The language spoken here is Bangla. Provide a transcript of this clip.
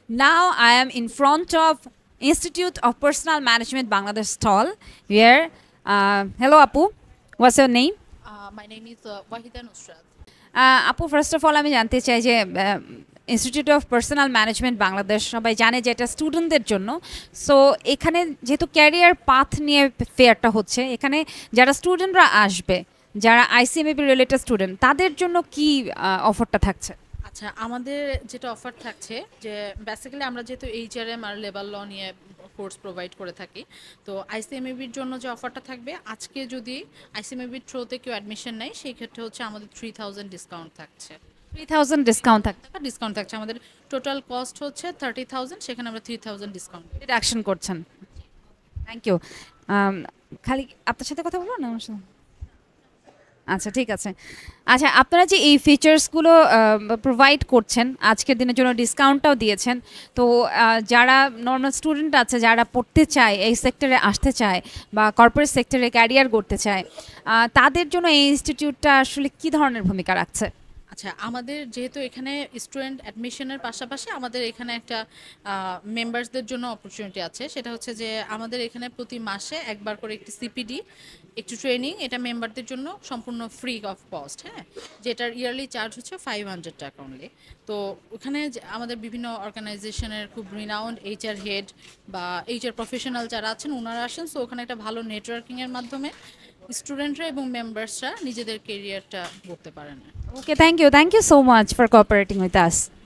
Now I am in front of Institute of Personal Management Bangladesh stall where hello Apu, what's your name? My name is Wahida Nusrat. আপু ফার্স্ট অফ অল আমি জানতে চাই যে institute of personal management Bangladesh সবাই জানে যে এটা স্টুডেন্টদের জন্য। সো এখানে যেহেতু ক্যারিয়ার পাথ নিয়ে ফেয়ারটা হচ্ছে, এখানে যারা স্টুডেন্টরা আসবে, যারা আইসিএমএবি রিলেটেড স্টুডেন্ট, তাদের জন্য কি অফারটা থাকছে? আচ্ছা, আমাদের যেটা অফার থাকছে যে বেসিক্যালি আমরা যেহেতু এইচআরএম আর লেবার ল নিয়ে কোর্স প্রোভাইড করে থাকি, তো আইসিএমএবির জন্য যে অফারটা থাকবে, আজকে যদি আইসিএমএবির থ্রুতে কেউ অ্যাডমিশন নেয় সেই ক্ষেত্রে হচ্ছে আমাদের 3000 ডিসকাউন্ট থাকছে। 3000 ডিসকাউন্ট থাকছে, ডিসকাউন্ট থাকছে, আমাদের টোটাল কস্ট হচ্ছে 30,000, সেখানে আমরা 3000 ডিসকাউন্ট ডিডাকশন করছেন। Thank you. খালি আপনার সাথে কথা বলবো না আমার সাথে? আচ্ছা ঠিক আছে। আচ্ছা, আপনারা যে এই ফিচার্সগুলো প্রোভাইড করছেন, আজকের দিনের জন্য ডিসকাউন্টটাও দিয়েছেন, তো যারা নর্মাল স্টুডেন্ট আছে, যারা পড়তে চায়, এই সেক্টরে আসতে চায় বা কর্পোরেট সেক্টরে ক্যারিয়ার করতে চায়, তাদের জন্য এই ইনস্টিটিউটটা আসলে কী ধরনের ভূমিকা রাখছে? আচ্ছা, আমাদের যেহেতু এখানে স্টুডেন্ট অ্যাডমিশনের পাশাপাশি আমাদের এখানে একটা মেম্বার্সদের জন্য অপরচুনিটি আছে। সেটা হচ্ছে যে আমাদের এখানে প্রতি মাসে একবার করে একটি সিপিডি, একটু ট্রেনিং, এটা মেম্বারদের জন্য সম্পূর্ণ ফ্রি অফ কস্ট। হ্যাঁ, যেটার ইয়ারলি চার্জ হচ্ছে 500 টাকা অনলি। তো ওখানে আমাদের বিভিন্ন অর্গানাইজেশনের খুব রিনাউন্ড এইচআর হেড বা এইচআর প্রফেশনাল যারা আছেন ওনারা আসেন। সো ওখানে একটা ভালো নেটওয়ার্কিংয়ের মাধ্যমে স্টুডেন্টরা এবং মেম্বার্সরা নিজেদের কেরিয়ারটা করতে পারেন। Okay, thank you. Thank you so much for cooperating with us.